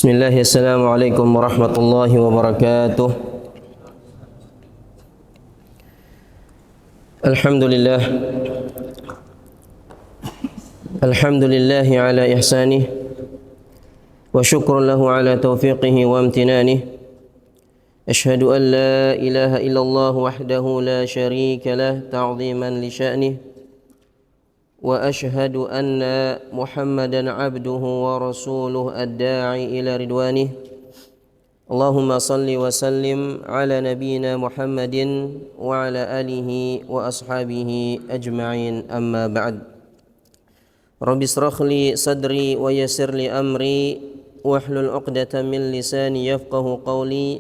Bismillah, assalamualaikum warahmatullahi wabarakatuh. Alhamdulillah Alhamdulillahi ala ihsanih wa syukrun lahu ala taufiqihi wa amtinanih. Ashhadu an la ilaha illallah wahdahu la syarika lah ta'ziman li sya'nih wa ashhadu anna Muhammadan abduhu wa rasuluh ad-da'i ila ridwanih. Allahumma salli wa sallim ala nabiyyina Muhammadin wa ala alihi wa ashabihi ajma'in, amma ba'd. Rabbi israh li sadri wa yassir li amri wahlul 'uqdatam min lisani yafqahu qawli.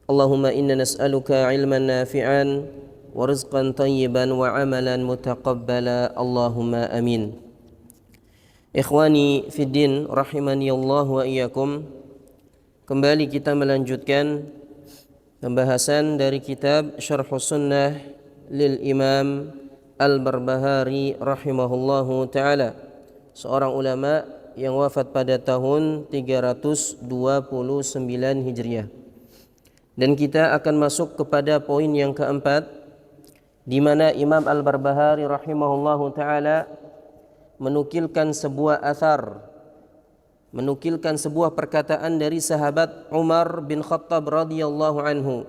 Allahumma inna nas'aluka 'ilman nafi'an wa rizqan tayyiban wa amalan mutaqabbala, Allahumma amin. Ikhwani fiddin rahimani Allah wa iyyakum. Kembali kita melanjutkan pembahasan dari kitab Syarhus Sunnah lil Imam Al-Barbahari rahimahullahu ta'ala, seorang ulama yang wafat pada tahun 329 Hijriah. Dan kita akan masuk kepada poin yang keempat, di mana Imam Al-Barbahari rahimahullahu ta'ala menukilkan sebuah athar, menukilkan sebuah perkataan dari sahabat Umar bin Khattab radhiyallahu anhu,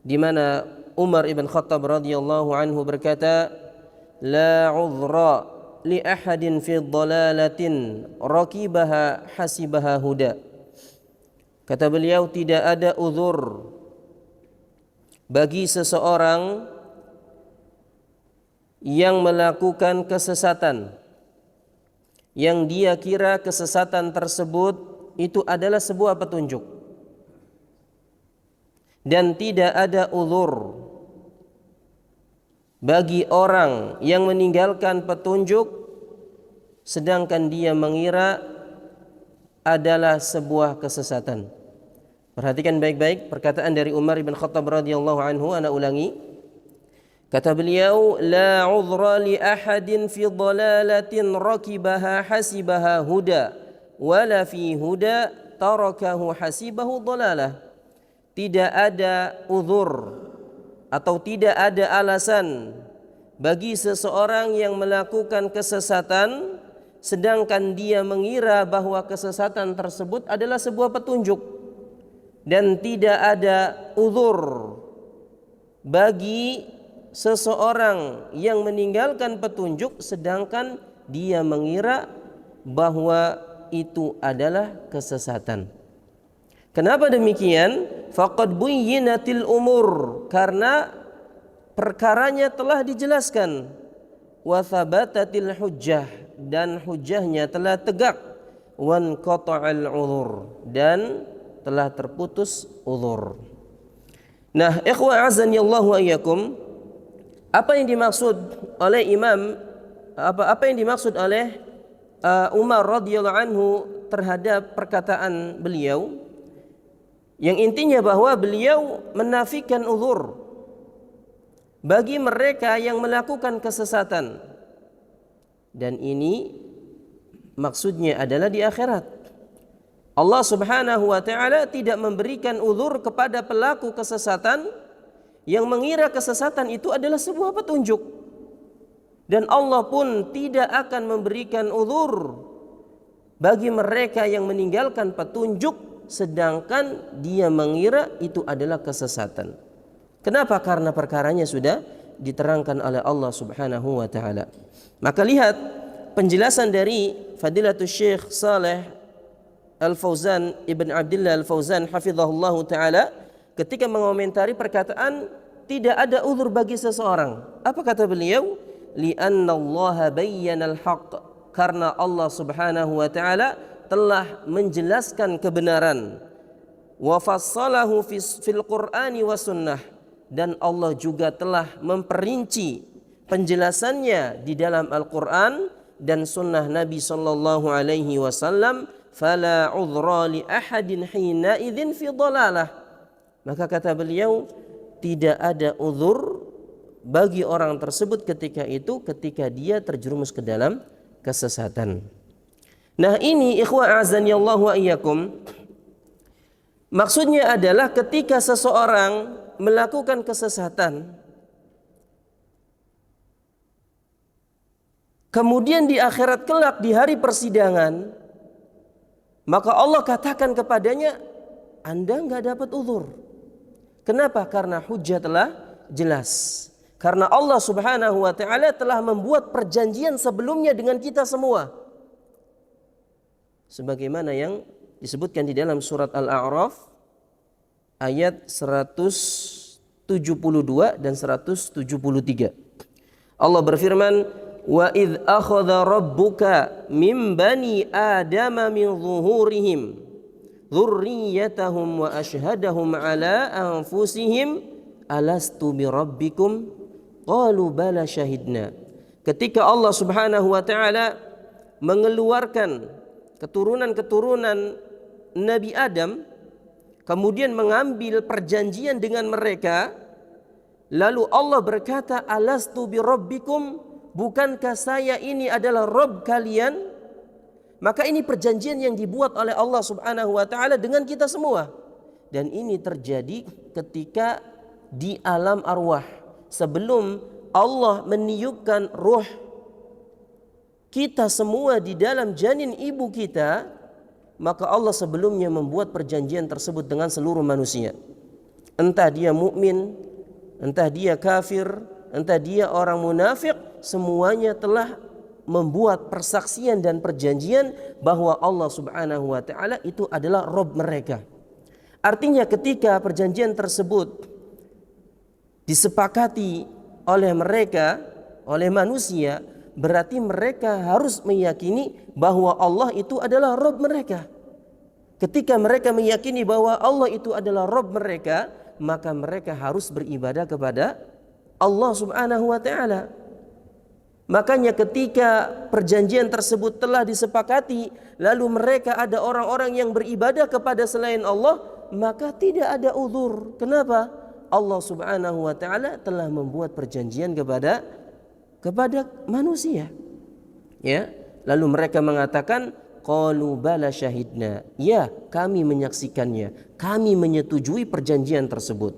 di mana Umar ibn Khattab radhiyallahu anhu berkata, la udhra li ahadin fi dhalalatin raqibaha hasibaha huda. Kata beliau, tidak ada uzur bagi seseorang yang melakukan kesesatan, yang dia kira kesesatan tersebut itu adalah sebuah petunjuk, dan tidak ada uzur bagi orang yang meninggalkan petunjuk sedangkan dia mengira adalah sebuah kesesatan. Perhatikan baik-baik perkataan dari Umar bin Khattab radhiyallahu anhu, ana ulangi. Kata beliau, la udhra li ahadin fi dhalalatin rakibaha hasibaha huda wala fi huda tarakahu hasibahu dhalalah. Tidak ada uzur atau tidak ada alasan bagi seseorang yang melakukan kesesatan sedangkan dia mengira bahwa kesesatan tersebut adalah sebuah petunjuk, dan tidak ada uzur bagi seseorang yang meninggalkan petunjuk sedangkan dia mengira bahwa itu adalah kesesatan. Kenapa demikian? Faqad buyyinatil umur, karena perkaranya telah dijelaskan. Wa thabatatil hujjah, dan hujjahnya telah tegak. Wan qata'al uzur, dan telah terputus uzur. Nah, ikhwa azani Allah wa iyyakum, apa yang dimaksud oleh Umar radhiyallahu anhu terhadap perkataan beliau, yang intinya bahwa beliau menafikan uzur bagi mereka yang melakukan kesesatan, dan ini maksudnya adalah di akhirat. Allah Subhanahu wa ta'ala tidak memberikan uzur kepada pelaku kesesatan yang mengira kesesatan itu adalah sebuah petunjuk, dan Allah pun tidak akan memberikan uzur bagi mereka yang meninggalkan petunjuk sedangkan dia mengira itu adalah kesesatan. Kenapa? Karena perkaranya sudah diterangkan oleh Allah Subhanahu wa ta'ala. Maka lihat penjelasan dari Fadilatul Syekh Saleh Al-Fauzan Ibn Abdillah Al-Fauzan hafizahullahu ta'ala ketika mengomentari perkataan tidak ada uzur bagi seseorang. Apa kata beliau? Li'anna Allah bayyana al-haq, karena Allah Subhanahu wa ta'ala telah menjelaskan kebenaran. Wa fassalahu fil Qur'ani wa sunnah, dan Allah juga telah memperinci penjelasannya di dalam Al-Qur'an dan sunnah Nabi sallallahu alaihi wasallam. Fala udhra li ahadin hina idzin fi dhalalah. Maka kata beliau, tidak ada uzur bagi orang tersebut ketika dia terjerumus ke dalam kesesatan. Nah, ini ikhwah azani Allah wa iyyakum, Maksudnya adalah ketika seseorang melakukan kesesatan, kemudian di akhirat kelak di hari persidangan, maka Allah katakan kepadanya, Anda nggak dapat uzur. Kenapa? Karena hujjah telah jelas. Karena Allah Subhanahu wa taala telah membuat perjanjian sebelumnya dengan kita semua. Sebagaimana yang disebutkan di dalam surat Al-A'raf ayat 172 dan 173. Allah berfirman, "Wa idh akhadha rabbuka min bani adama min zuhurihim dzurriyyatahum wa ashhadahum ala anfusihim alastu bi rabbikum qalu bala syahidna." Ketika Allah Subhanahu wa taala mengeluarkan keturunan-keturunan Nabi Adam, kemudian mengambil perjanjian dengan mereka, lalu Allah berkata, alastu bi rabbikum, bukankah saya ini adalah Rabb kalian? Maka ini perjanjian yang dibuat oleh Allah Subhanahu wa taala dengan kita semua. Dan ini terjadi ketika di alam arwah, sebelum Allah meniupkan ruh kita semua di dalam janin ibu kita, maka Allah sebelumnya membuat perjanjian tersebut dengan seluruh manusia. Entah dia mukmin, entah dia kafir, entah dia orang munafik, semuanya telah membuat persaksian dan perjanjian bahwa Allah Subhanahu wa taala itu adalah Rabb mereka. Artinya ketika perjanjian tersebut disepakati oleh mereka, oleh manusia, berarti mereka harus meyakini bahwa Allah itu adalah Rabb mereka. Ketika mereka meyakini bahwa Allah itu adalah Rabb mereka, maka mereka harus beribadah kepada Allah Subhanahu wa taala. Makanya ketika perjanjian tersebut telah disepakati, lalu mereka ada orang-orang yang beribadah kepada selain Allah, maka tidak ada uzur. Kenapa? Allah Subhanahu wa taala telah membuat perjanjian kepada manusia. Ya, lalu mereka mengatakan, qalu bala syahidna, ya kami menyaksikannya, kami menyetujui perjanjian tersebut.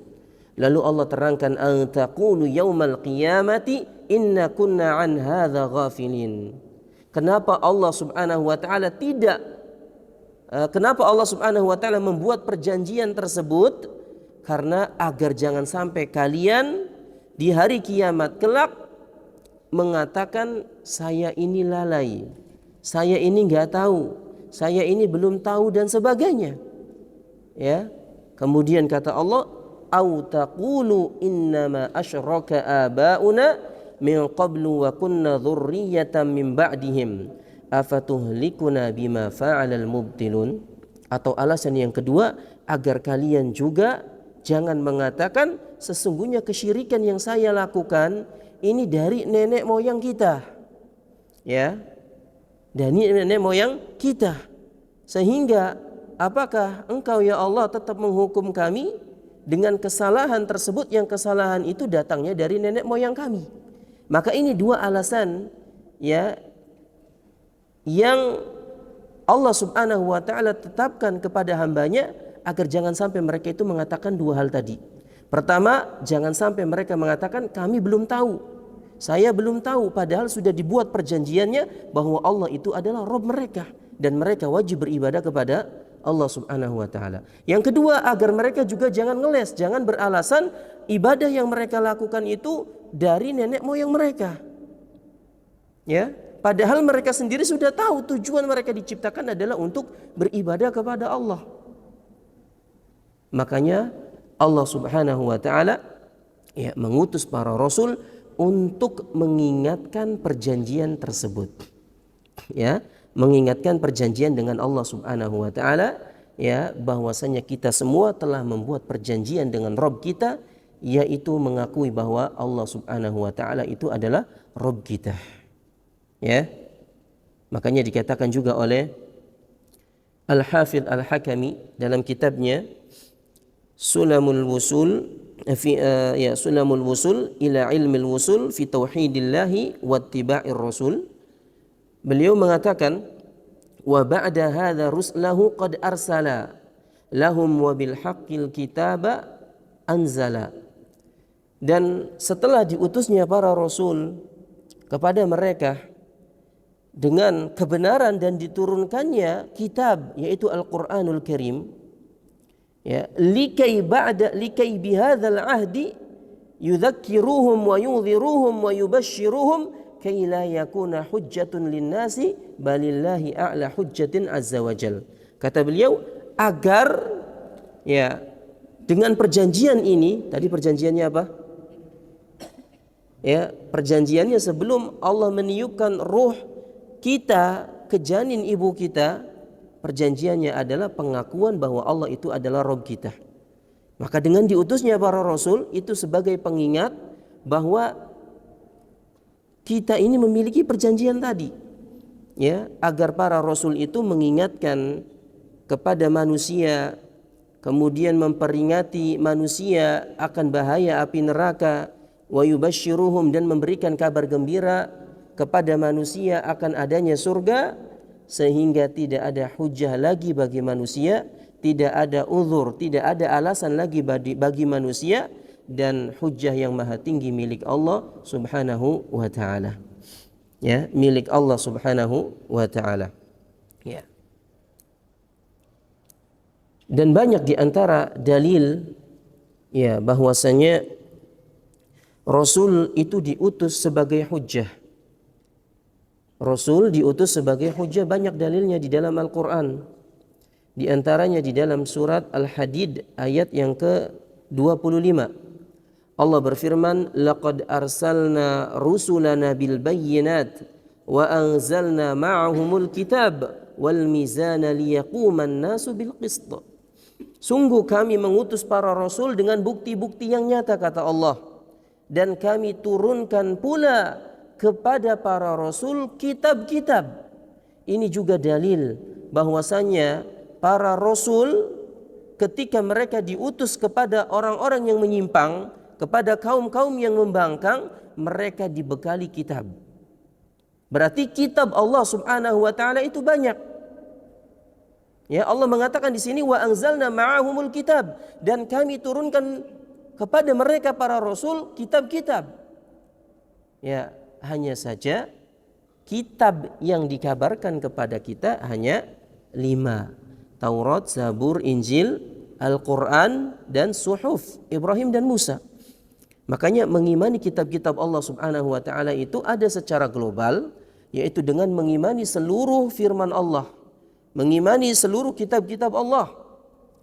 Lalu Allah terangkan, an taqulu yaumal qiyamati inna kunna an hadza ghafilin. Kenapa Allah Subhanahu wa taala membuat perjanjian tersebut? Karena agar jangan sampai kalian di hari kiamat kelak mengatakan, saya ini lalai, saya ini nggak tahu, saya ini belum tahu dan sebagainya. Ya, kemudian kata Allah, au taqulu innama asyraka abauna min qablu wa kunna dzurriyyatan min ba'dihim afatuhlikuna bima fa'alal mubtilun. Atau alasan yang kedua, agar kalian juga jangan mengatakan sesungguhnya kesyirikan yang saya lakukan ini dari nenek moyang kita. Ya, dari nenek moyang kita. Sehingga apakah engkau ya Allah tetap menghukum kami dengan kesalahan tersebut, yang kesalahan itu datangnya dari nenek moyang kami? Maka ini dua alasan ya yang Allah Subhanahu wa taala tetapkan kepada hambanya agar jangan sampai mereka itu mengatakan dua hal tadi. Pertama, jangan sampai mereka mengatakan kami belum tahu, saya belum tahu, padahal sudah dibuat perjanjiannya bahwa Allah itu adalah Rabb mereka dan mereka wajib beribadah kepada Allah Subhanahu wa taala. Yang kedua, agar mereka juga jangan ngeles, jangan beralasan ibadah yang mereka lakukan itu dari nenek moyang mereka. Ya, padahal mereka sendiri sudah tahu tujuan mereka diciptakan adalah untuk beribadah kepada Allah. Makanya Allah Subhanahu wa taala ya mengutus para rasul untuk mengingatkan perjanjian tersebut. Ya, mengingatkan perjanjian dengan Allah Subhanahu wa taala, ya, bahwasanya kita semua telah membuat perjanjian dengan Rabb kita, yaitu mengakui bahwa Allah Subhanahu wa taala itu adalah Rabb kita. Ya. Makanya dikatakan juga oleh Al-Hafidh Al-Hakami dalam kitabnya Sulamul Wusul Sulamul Wusul ila Ilmil Wusul fi Tauhidillahi wa Ittiba'ir Rasul. Beliau mengatakan, wa ba'da hadza ruslahu qad arsala lahum wa bil haqqil kitaba anzala. Dan setelah diutusnya para rasul kepada mereka dengan kebenaran dan diturunkannya kitab, yaitu Al-Qur'anul Karim, ya, likai bihadzal ahdi yudzakiruhum wa yunziruhum wa yubashshiruhum kay la yakuna hujjatun linnasi balillahi a'la hujjatin azza wajal. Kata beliau, agar ya dengan perjanjian ini, tadi perjanjiannya apa? Ya, perjanjiannya sebelum Allah meniupkan ruh kita ke janin ibu kita, perjanjiannya adalah pengakuan bahwa Allah itu adalah Rabb kita. Maka dengan diutusnya para rasul itu sebagai pengingat bahwa kita ini memiliki perjanjian tadi, ya, agar para rasul itu mengingatkan kepada manusia, kemudian memperingati manusia akan bahaya api neraka, wa yubashshiruhum, dan memberikan kabar gembira kepada manusia akan adanya surga, sehingga tidak ada hujah lagi bagi manusia, tidak ada uzur, tidak ada alasan lagi bagi manusia, dan hujah yang maha tinggi milik Allah subhanahu wa ta'ala, ya, milik Allah subhanahu wa ta'ala, ya. Dan banyak di antara dalil, ya, bahwasanya Rasul itu diutus sebagai hujjah. Rasul diutus sebagai hujjah, banyak dalilnya di dalam Al-Quran. Di antaranya di dalam surat Al-Hadid ayat yang ke-25. Allah berfirman, laqad arsalna rusulana bil bayyinat wa anzalna ma'ahumul kitab wal mizana liyaquman nasu bil qist. Sungguh kami mengutus para rasul dengan bukti-bukti yang nyata, kata Allah, dan kami turunkan pula kepada para rasul kitab-kitab. Ini juga dalil bahwasanya para rasul ketika mereka diutus kepada orang-orang yang menyimpang, kepada kaum-kaum yang membangkang, mereka dibekali kitab. Berarti kitab Allah subhanahu wa ta'ala itu banyak. Ya, Allah mengatakan di sini wa anzalna ma'ahumul kitab, dan kami turunkan kepada mereka para rasul kitab-kitab. Ya, hanya saja kitab yang dikabarkan kepada kita hanya 5. Taurat, Zabur, Injil, Al-Quran, dan Suhuf Ibrahim dan Musa. Makanya mengimani kitab-kitab Allah subhanahu wa ta'ala itu ada secara global, yaitu dengan mengimani seluruh firman Allah, mengimani seluruh kitab-kitab Allah.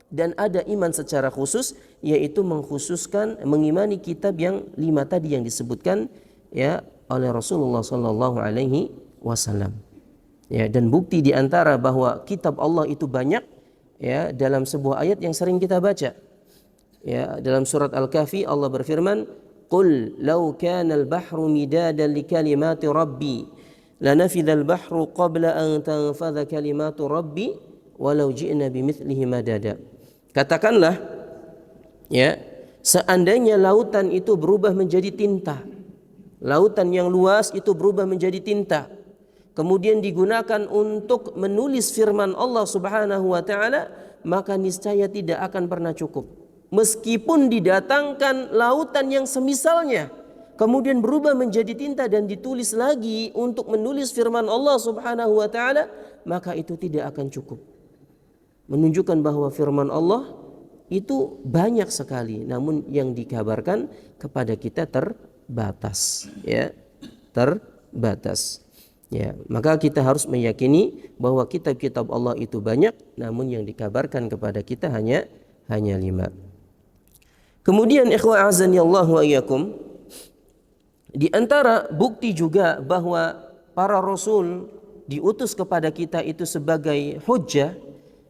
Dan ada iman secara khusus, yaitu mengkhususkan mengimani kitab yang 5 tadi yang disebutkan, ya, oleh Rasulullah sallallahu alaihi wasallam. Ya, dan bukti di antara bahwa kitab Allah itu banyak, ya, dalam sebuah ayat yang sering kita baca. Ya, dalam surat Al-Kahfi Allah berfirman, "Qul law kana al-bahru midadan li kalimati rabbi lanafidha al-bahru qabla an tanfadha kalimatu rabbi walau ji'na bimithlihi madada." Katakanlah, ya, seandainya lautan itu berubah menjadi tinta, lautan yang luas itu berubah menjadi tinta, kemudian digunakan untuk menulis firman Allah subhanahu wa ta'ala, maka niscaya tidak akan pernah cukup. Meskipun didatangkan lautan yang semisalnya, kemudian berubah menjadi tinta dan ditulis lagi untuk menulis firman Allah subhanahu wa ta'ala, maka itu tidak akan cukup. Menunjukkan bahwa firman Allah itu banyak sekali, namun yang dikabarkan kepada kita terbatas, ya, terbatas. Ya, maka kita harus meyakini bahwa kitab-kitab Allah itu banyak, namun yang dikabarkan kepada kita hanya 5. Kemudian ikhwah azani Allah wa iyyakum, di antara bukti juga bahwa para rasul diutus kepada kita itu sebagai hujjah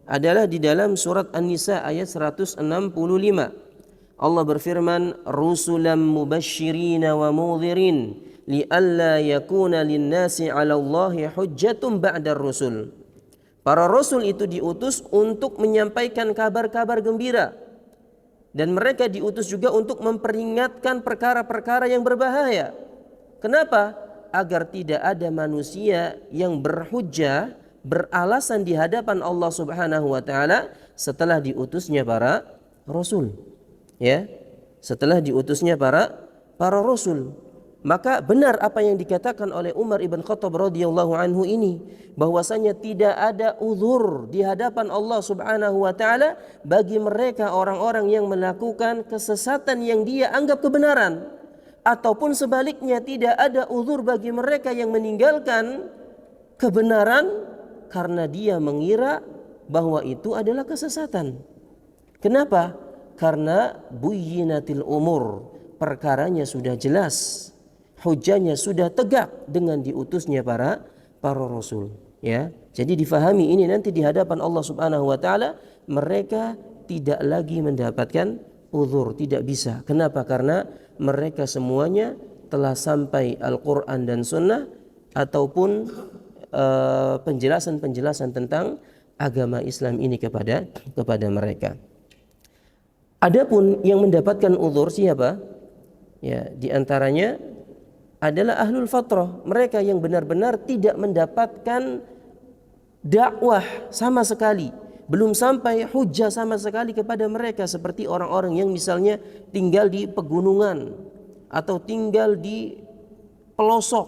adalah di dalam surat An-Nisa ayat 165. Allah berfirman, rusulan mubashshirina wa mudhirin li'alla yakuna linnasi 'ala Allahi hujjatun ba'da rusul. Para rasul itu diutus untuk menyampaikan kabar-kabar gembira, dan mereka diutus juga untuk memperingatkan perkara-perkara yang berbahaya. Kenapa? Agar tidak ada manusia yang berhujjah, beralasan di hadapan Allah subhanahu wa ta'ala setelah diutusnya para rasul. Ya, setelah diutusnya para rasul. Maka benar apa yang dikatakan oleh Umar ibn Khattab radhiyallahu anhu ini, bahwasanya tidak ada uzur di hadapan Allah Subhanahu wa taala bagi mereka orang-orang yang melakukan kesesatan yang dia anggap kebenaran, ataupun sebaliknya tidak ada uzur bagi mereka yang meninggalkan kebenaran karena dia mengira bahwa itu adalah kesesatan. Kenapa? Karena buyyinatil umur, perkaranya sudah jelas, hujahnya sudah tegak dengan diutusnya para rasul. Ya, jadi difahami ini nanti di hadapan Allah Subhanahu wa taala mereka tidak lagi mendapatkan uzur, tidak bisa. Kenapa? Karena mereka semuanya telah sampai Al-Quran dan Sunnah ataupun penjelasan-penjelasan tentang agama Islam ini kepada mereka. Adapun yang mendapatkan uzur siapa? Ya, di antaranya adalah ahlul fatrah, mereka yang benar-benar tidak mendapatkan dakwah sama sekali, belum sampai hujah sama sekali kepada mereka, seperti orang-orang yang misalnya tinggal di pegunungan atau tinggal di pelosok,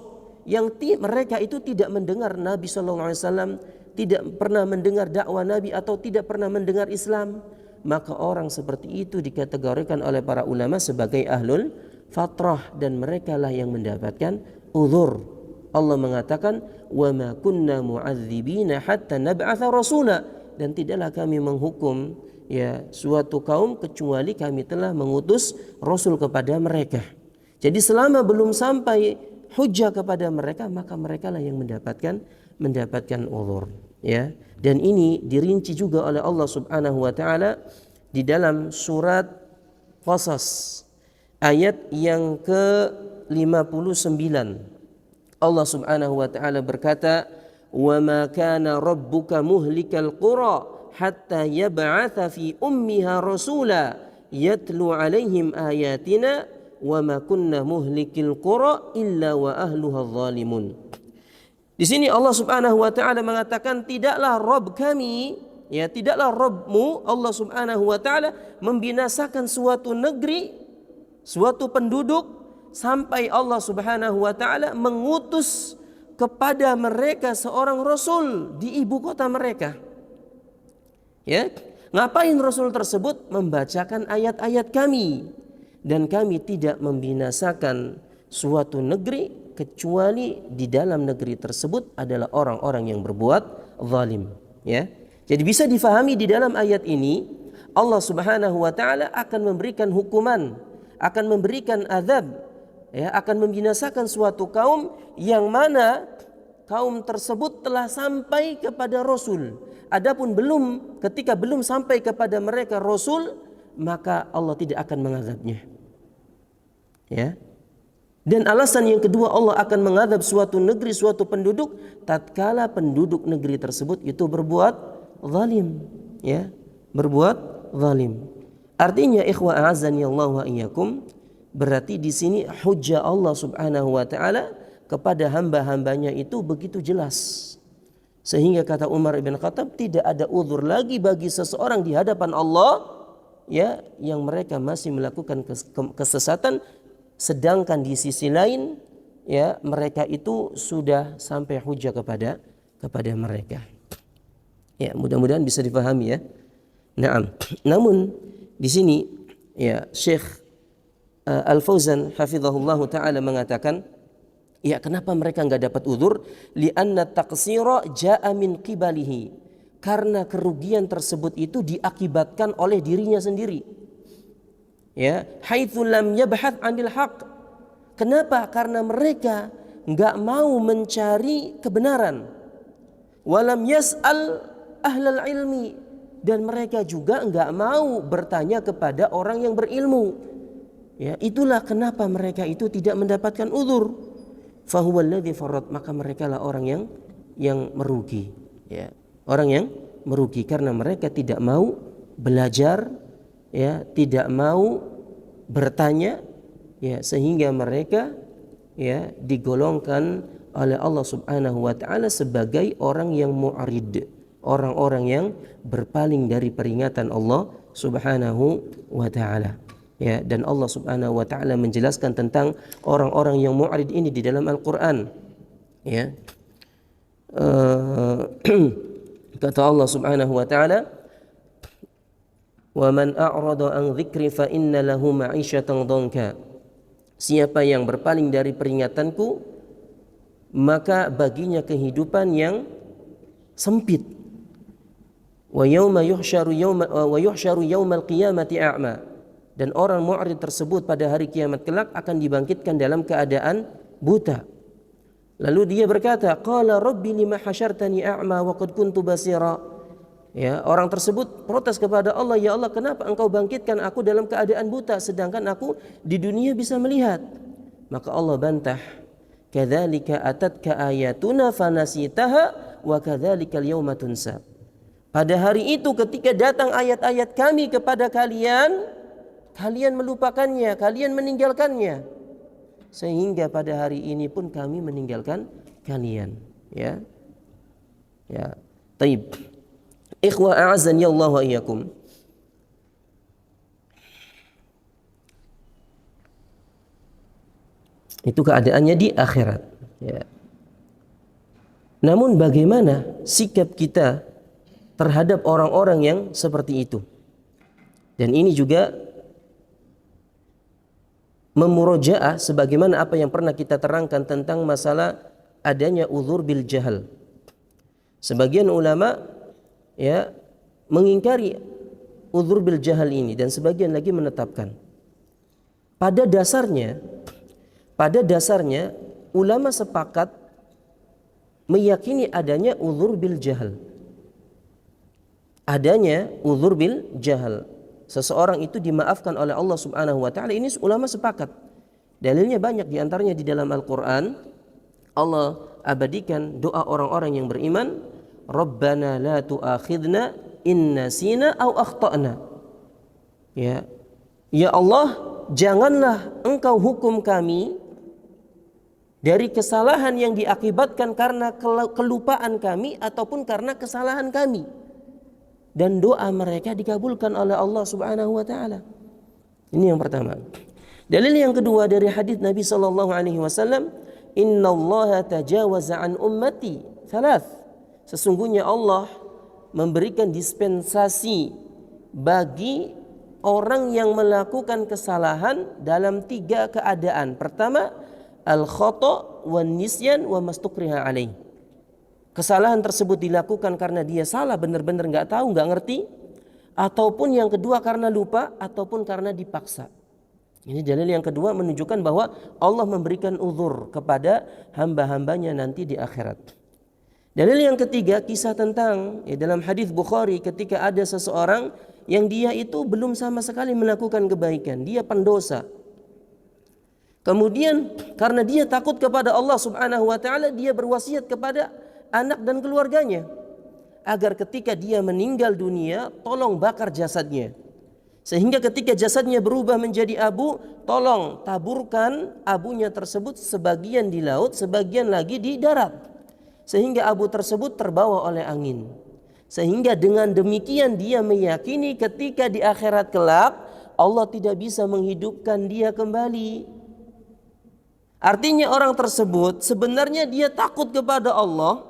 yang mereka itu tidak mendengar Nabi SAW, tidak pernah mendengar dakwah Nabi atau tidak pernah mendengar Islam, maka orang seperti itu dikategorikan oleh para ulama sebagai ahlul fatrah, dan mereka lah yang mendapatkan uzur. Allah mengatakan, "Wa ma kunna mu'adzibina hatta nab'atha rasula," dan tidaklah kami menghukum ya suatu kaum kecuali kami telah mengutus rasul kepada mereka. Jadi selama belum sampai hujjah kepada mereka, maka mereka lah yang mendapatkan uzur, ya. Dan ini dirinci juga oleh Allah Subhanahu wa taala di dalam surat Qasas ayat yang ke-59. Allah Subhanahu wa taala berkata, "Wa ma kana rabbuka muhlikal qura hatta yab'atha fi ummiha rasula yatlu 'alaihim ayatina wa ma kunna muhlikil qura illa wa ahluha zalimun." Di sini Allah Subhanahu wa taala mengatakan, tidaklah Rabb kami, ya, tidaklah Rabbmu Allah Subhanahu wa taala membinasakan suatu negeri, suatu penduduk, sampai Allah Subhanahu wa taala mengutus kepada mereka seorang rasul di ibu kota mereka. Ya, ngapain rasul tersebut? Membacakan ayat-ayat kami, dan kami tidak membinasakan suatu negeri kecuali di dalam negeri tersebut adalah orang-orang yang berbuat zalim, ya. Jadi bisa difahami di dalam ayat ini Allah Subhanahu wa taala akan memberikan hukuman, akan memberikan azab, ya, akan membinasakan suatu kaum yang mana kaum tersebut telah sampai kepada rasul. Adapun ketika belum sampai kepada mereka rasul, maka Allah tidak akan mengazabnya. Ya. Dan alasan yang kedua, Allah akan mengadab suatu negeri, suatu penduduk tatkala penduduk negeri tersebut itu berbuat zalim, ya, berbuat zalim. Artinya ikhwah a'azzani Allah wa iyyakum, berarti di sini hujjah Allah Subhanahu wa taala kepada hamba-hambanya itu begitu jelas. Sehingga kata Umar ibn Khattab, tidak ada uzur lagi bagi seseorang di hadapan Allah, ya, yang mereka masih melakukan kesesatan, sedangkan di sisi lain, ya, mereka itu sudah sampai hujjah kepada mereka. Ya, mudah-mudahan bisa dipahami, ya. Naam. Namun di sini, ya, Syekh Al-Fauzan hafizahullah taala mengatakan, ya, kenapa mereka enggak dapat uzur? Li'anna taqsira ja'a min qibalihi, karena kerugian tersebut itu diakibatkan oleh dirinya sendiri. Ya, haitsu lam yabhath 'anil haqq. Kenapa? Karena mereka enggak mau mencari kebenaran. Walam yas'al ahlal ilmi, dan mereka juga enggak mau bertanya kepada orang yang berilmu. Ya, itulah kenapa mereka itu tidak mendapatkan uzur. Fahuwal ladzi farrat, maka mereka lah orang yang merugi, ya. Orang yang merugi karena mereka tidak mau belajar, ya, tidak mau bertanya, ya, sehingga mereka, ya, digolongkan oleh Allah Subhanahu wa taala sebagai orang yang mu'rid, orang-orang yang berpaling dari peringatan Allah Subhanahu wa taala. Ya, dan Allah Subhanahu wa taala menjelaskan tentang orang-orang yang mu'rid ini di dalam Al-Qur'an. Ya. Kata Allah Subhanahu wa taala, "Wa man a'rada an dzikri fa inna lahu ma'isyatan dhanka." Siapa yang berpaling dari peringatanku, maka baginya kehidupan yang sempit. Wa yuhsyaru yaumal qiyamati a'ma. Dan orang mu'rid tersebut pada hari kiamat kelak akan dibangkitkan dalam keadaan buta. Lalu dia berkata, qala rabbi lima hasyartani a'ma wa qad kuntu basira. Ya, orang tersebut protes kepada Allah, ya Allah, kenapa engkau bangkitkan aku dalam keadaan buta sedangkan aku di dunia bisa melihat? Maka Allah bantah, kadzalika atatka ayatuna fanasitaha wa kadzalikal yauma tunsa. Pada hari itu ketika datang ayat-ayat kami kepada kalian, kalian melupakannya, kalian meninggalkannya. Sehingga pada hari ini pun kami meninggalkan kalian. Ya. Ya. Taib. Ikhwa a'azzani Allah wa iyyakum. Itu keadaannya di akhirat. Ya. Namun bagaimana sikap kita terhadap orang-orang yang seperti itu? Dan ini juga memurojaah sebagaimana apa yang pernah kita terangkan tentang masalah adanya uzur bil jahal. Sebagian ulama ya mengingkari uzur bil jahal ini dan sebagian lagi menetapkan. Pada dasarnya ulama sepakat meyakini adanya uzur bil jahal. Adanya uzur bil jahal. Seseorang itu dimaafkan oleh Allah Subhanahu wa taala, ini ulama sepakat. Dalilnya banyak, di antaranya di dalam Al-Qur'an Allah abadikan doa orang-orang yang beriman, Rabbana la tu'akhidna in nasina aw akhtana. Ya. Ya Allah, janganlah engkau hukum kami dari kesalahan yang diakibatkan karena kelupaan kami ataupun karena kesalahan kami. Dan doa mereka dikabulkan oleh Allah Subhanahu wa taala. Ini yang pertama. Dalil yang kedua dari hadis Nabi sallallahu alaihi wasallam, "Innallaha tajawaza an ummati thalath." Sesungguhnya Allah memberikan dispensasi bagi orang yang melakukan kesalahan dalam 3 keadaan. Pertama, al-khata' wan nisyan wa mastukriha alaih. Kesalahan tersebut dilakukan karena dia salah, benar-benar nggak tahu, nggak ngerti, ataupun yang kedua karena lupa, ataupun karena dipaksa. Ini dalil yang kedua menunjukkan bahwa Allah memberikan uzur kepada hamba-hambanya nanti di akhirat. Dalil yang ketiga, kisah tentang dalam hadis Bukhari ketika ada seseorang yang dia itu belum sama sekali melakukan kebaikan, dia pendosa. Kemudian karena dia takut kepada Allah Subhanahu wa taala, dia berwasiat kepada anak dan keluarganya agar ketika dia meninggal dunia tolong bakar jasadnya, sehingga ketika jasadnya berubah menjadi abu, tolong taburkan abunya tersebut sebagian di laut, sebagian lagi di darat, sehingga abu tersebut terbawa oleh angin. Sehingga dengan demikian dia meyakini ketika di akhirat kelak Allah tidak bisa menghidupkan dia kembali. Artinya orang tersebut sebenarnya dia takut kepada Allah.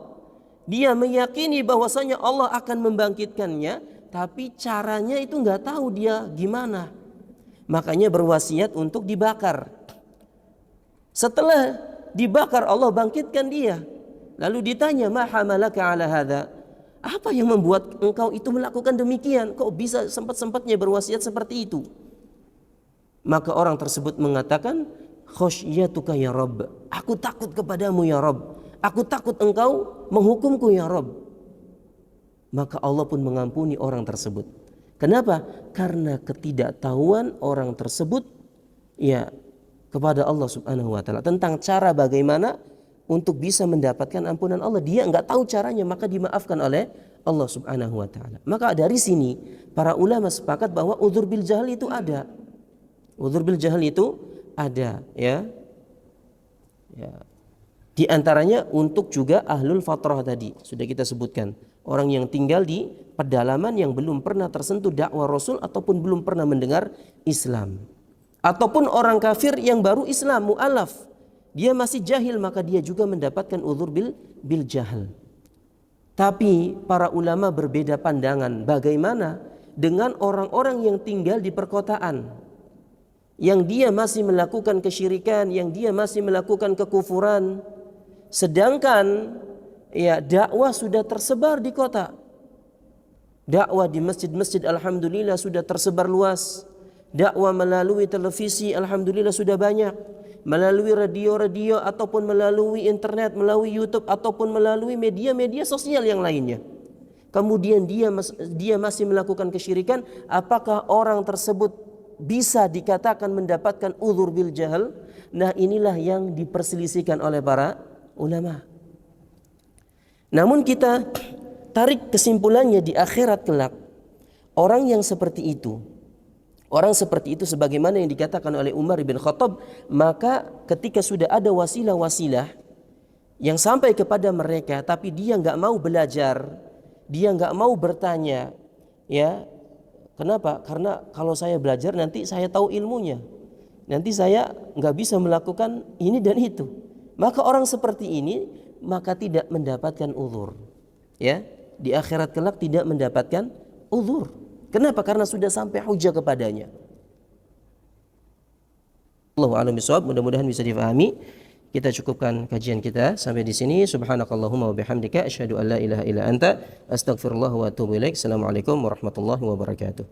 Dia meyakini bahwasanya Allah akan membangkitkannya, tapi caranya itu nggak tahu dia gimana. Makanya berwasiat untuk dibakar. Setelah dibakar Allah bangkitkan dia. Lalu ditanya, "Ma hamalaka ala hadza?" Apa yang membuat engkau itu melakukan demikian? Kok bisa sempat-sempatnya berwasiat seperti itu? Maka orang tersebut mengatakan, "Khasyatuka ya Rabb." Aku takut kepadamu ya Rabb. Aku takut engkau menghukumku ya Rabb. Maka Allah pun mengampuni orang tersebut. Kenapa? Karena ketidaktahuan orang tersebut ya kepada Allah Subhanahu wa taala tentang cara bagaimana untuk bisa mendapatkan ampunan Allah. Dia enggak tahu caranya, maka dimaafkan oleh Allah Subhanahu wa taala. Maka dari sini para ulama sepakat bahwa udzur bil jahal itu ada. Udzur bil jahal itu ada, ya. Ya. Di antaranya untuk juga ahlul fatrah tadi sudah kita sebutkan. Orang yang tinggal di pedalaman yang belum pernah tersentuh dakwah Rasul ataupun belum pernah mendengar Islam. Ataupun orang kafir yang baru Islam, mu'alaf. Dia masih jahil, maka dia juga mendapatkan uzur bil jahal. Tapi para ulama berbeda pandangan. Bagaimana dengan orang-orang yang tinggal di perkotaan, yang dia masih melakukan kesyirikan, yang dia masih melakukan kekufuran, sedangkan ya dakwah sudah tersebar di kota. Dakwah di masjid-masjid alhamdulillah sudah tersebar luas. Dakwah melalui televisi alhamdulillah sudah banyak. Melalui radio-radio ataupun melalui internet, melalui YouTube ataupun melalui media-media sosial yang lainnya. Kemudian dia masih melakukan kesyirikan, apakah orang tersebut bisa dikatakan mendapatkan uzur bil jahal? Nah, inilah yang diperselisihkan oleh para ulama. Namun kita tarik kesimpulannya di akhirat kelak, orang yang seperti itu, sebagaimana yang dikatakan oleh Umar bin Khattab, maka ketika sudah ada wasilah-wasilah yang sampai kepada mereka, tapi dia nggak mau belajar, dia nggak mau bertanya, ya kenapa? Karena kalau saya belajar nanti saya tahu ilmunya, nanti saya nggak bisa melakukan ini dan itu. Maka orang seperti ini maka tidak mendapatkan uzur, ya, di akhirat kelak tidak mendapatkan uzur. Kenapa? Karena sudah sampai hujah kepadanya. Allahu a'lam bishawab. Mudah-mudahan bisa difahami. Kita cukupkan kajian kita sampai di sini. Subhanakallahumma wa bihamdika asyhadu an la ilaha illa anta astaghfirullah wa atubu ilaik. Assalamualaikum warahmatullahi wabarakatuh.